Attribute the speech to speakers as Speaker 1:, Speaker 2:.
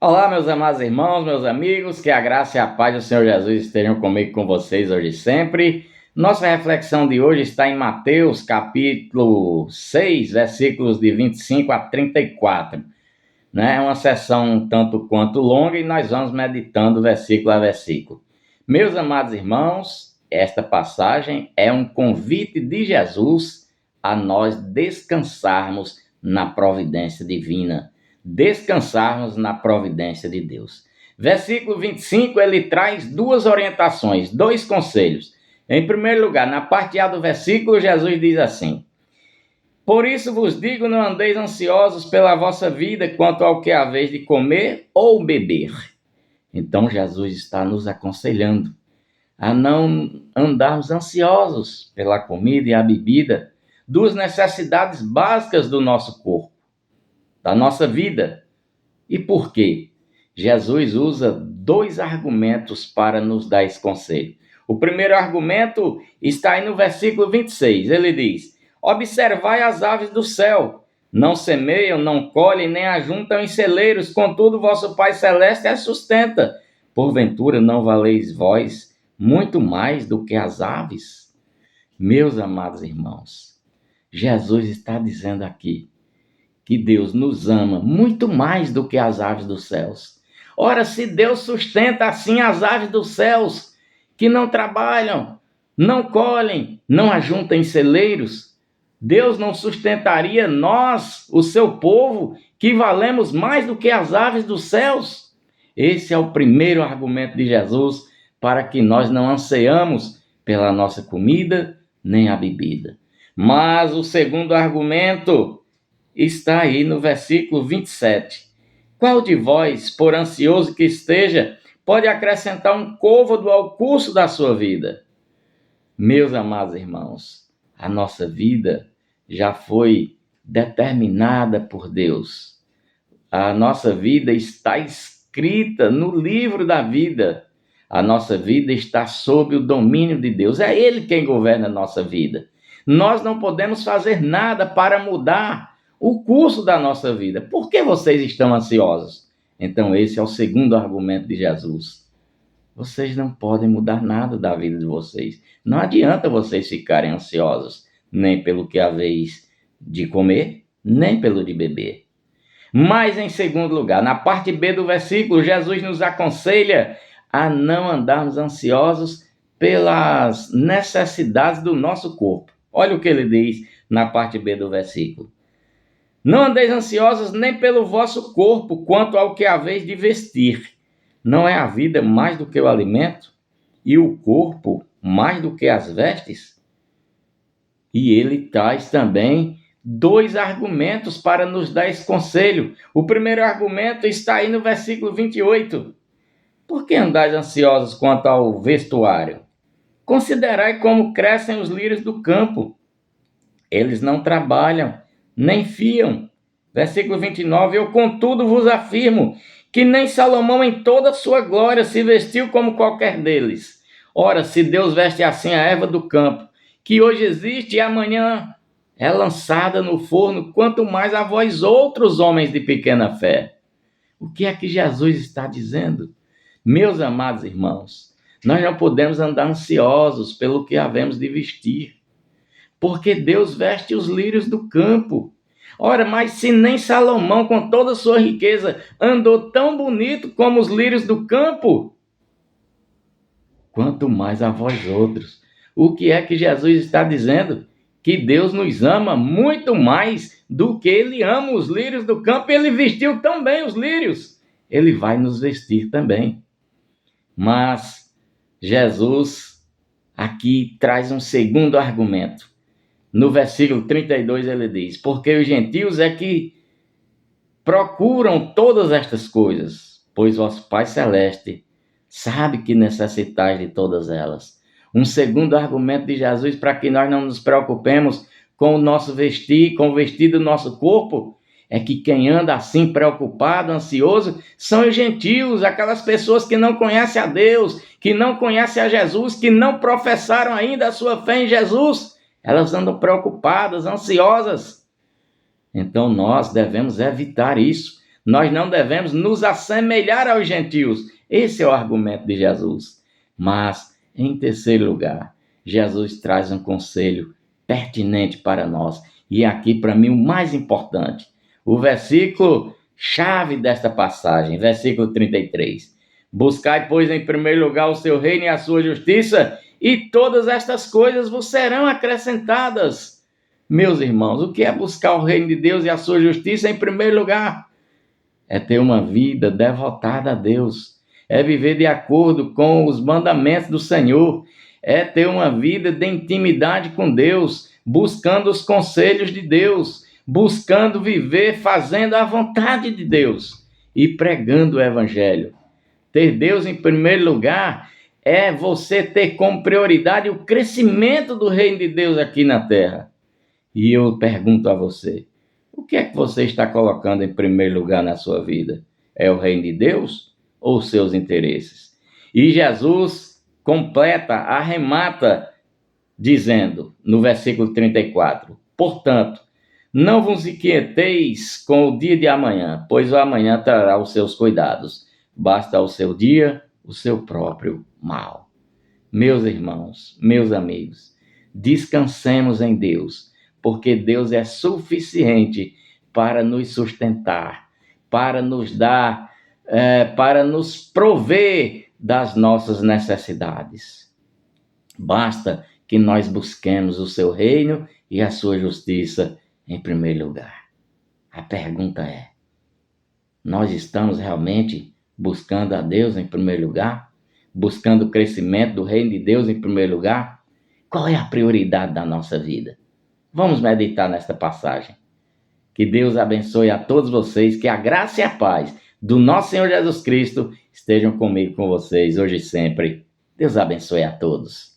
Speaker 1: Olá, meus amados irmãos, meus amigos, que a graça e a paz do Senhor Jesus estejam comigo e com vocês hoje e sempre. Nossa reflexão de hoje está em Mateus, capítulo 6, versículos de 25 a 34. É uma sessão um tanto quanto longa e nós vamos meditando versículo a versículo. Meus amados irmãos, esta passagem é um convite de Jesus a nós descansarmos na providência divina. Descansarmos na providência de Deus. Versículo 25, ele traz duas orientações, dois conselhos. Em primeiro lugar, na parte A do versículo, Jesus diz assim: por isso vos digo, não andeis ansiosos pela vossa vida quanto ao que haveis de comer ou beber. Então Jesus está nos aconselhando a não andarmos ansiosos pela comida e a bebida, duas necessidades básicas do nosso corpo, da nossa vida. E por quê? Jesus usa dois argumentos para nos dar esse conselho. O primeiro argumento está aí no versículo 26. Ele diz: observai as aves do céu, não semeiam, não colhem, nem ajuntam em celeiros, contudo vosso Pai Celeste as sustenta. Porventura não valeis vós muito mais do que as aves? Meus amados irmãos, Jesus está dizendo aqui que Deus nos ama muito mais do que as aves dos céus. Ora, se Deus sustenta assim as aves dos céus, que não trabalham, não colhem, não ajuntam em celeiros, Deus não sustentaria nós, o seu povo, que valemos mais do que as aves dos céus? Esse é o primeiro argumento de Jesus para que nós não ansiamos pela nossa comida nem a bebida. Mas o segundo argumento está aí no versículo 27. Qual de vós, por ansioso que esteja, pode acrescentar um côvado ao curso da sua vida? Meus amados irmãos, a nossa vida já foi determinada por Deus. A nossa vida está escrita no livro da vida. A nossa vida está sob o domínio de Deus. É Ele quem governa a nossa vida. Nós não podemos fazer nada para mudar o curso da nossa vida. Por que vocês estão ansiosos? Então esse é o segundo argumento de Jesus. Vocês não podem mudar nada da vida de vocês. Não adianta vocês ficarem ansiosos, nem pelo que haveis de comer, nem pelo de beber. Mas em segundo lugar, na parte B do versículo, Jesus nos aconselha a não andarmos ansiosos pelas necessidades do nosso corpo. Olha o que ele diz na parte B do versículo. Não andeis ansiosos nem pelo vosso corpo, quanto ao que haveis de vestir. Não é a vida mais do que o alimento? E o corpo mais do que as vestes? E ele traz também dois argumentos para nos dar esse conselho. O primeiro argumento está aí no versículo 28. Por que andais ansiosos quanto ao vestuário? Considerai como crescem os lírios do campo. Eles não trabalham, nem fiam. Versículo 29, eu contudo vos afirmo que nem Salomão em toda a sua glória se vestiu como qualquer deles. Ora, se Deus veste assim a erva do campo, que hoje existe e amanhã é lançada no forno, quanto mais a vós outros homens de pequena fé. O que é que Jesus está dizendo? Meus amados irmãos, nós não podemos andar ansiosos pelo que havemos de vestir, porque Deus veste os lírios do campo. Ora, mas se nem Salomão, com toda a sua riqueza, andou tão bonito como os lírios do campo, quanto mais a vós outros. O que é que Jesus está dizendo? Que Deus nos ama muito mais do que Ele ama os lírios do campo. Ele vestiu tão bem os lírios. Ele vai nos vestir também. Mas Jesus aqui traz um segundo argumento. No versículo 32 ele diz: porque os gentios é que procuram todas estas coisas, pois vosso Pai Celeste sabe que necessitais de todas elas. Um segundo argumento de Jesus para que nós não nos preocupemos com o nosso vestir, com o vestir do nosso corpo, é que quem anda assim preocupado, ansioso, são os gentios, aquelas pessoas que não conhecem a Deus, que não conhecem a Jesus, que não professaram ainda a sua fé em Jesus. Elas andam preocupadas, ansiosas. Então nós devemos evitar isso. Nós não devemos nos assemelhar aos gentios. Esse é o argumento de Jesus. Mas, em terceiro lugar, Jesus traz um conselho pertinente para nós. E aqui, para mim, o mais importante. O versículo chave desta passagem, versículo 33. Buscai, pois, em primeiro lugar o seu reino e a sua justiça, e todas estas coisas vos serão acrescentadas. Meus irmãos, o que é buscar o reino de Deus e a sua justiça em primeiro lugar? É ter uma vida devotada a Deus, é viver de acordo com os mandamentos do Senhor, é ter uma vida de intimidade com Deus, buscando os conselhos de Deus, buscando viver fazendo a vontade de Deus e pregando o Evangelho. Ter Deus em primeiro lugar é você ter como prioridade o crescimento do reino de Deus aqui na terra. E eu pergunto a você, o que é que você está colocando em primeiro lugar na sua vida? É o reino de Deus ou os seus interesses? E Jesus completa, arremata, dizendo, no versículo 34, portanto, não vos inquieteis com o dia de amanhã, pois o amanhã trará os seus cuidados. Basta ao seu dia o seu próprio mal. Meus irmãos, meus amigos, descansemos em Deus, porque Deus é suficiente para nos sustentar, para nos dar, para nos prover das nossas necessidades. Basta que nós busquemos o seu reino e a sua justiça em primeiro lugar. A pergunta é, nós estamos realmente buscando a Deus em primeiro lugar? Buscando o crescimento do reino de Deus em primeiro lugar? Qual é a prioridade da nossa vida? Vamos meditar nesta passagem. Que Deus abençoe a todos vocês, que a graça e a paz do nosso Senhor Jesus Cristo estejam comigo, com vocês, hoje e sempre. Deus abençoe a todos.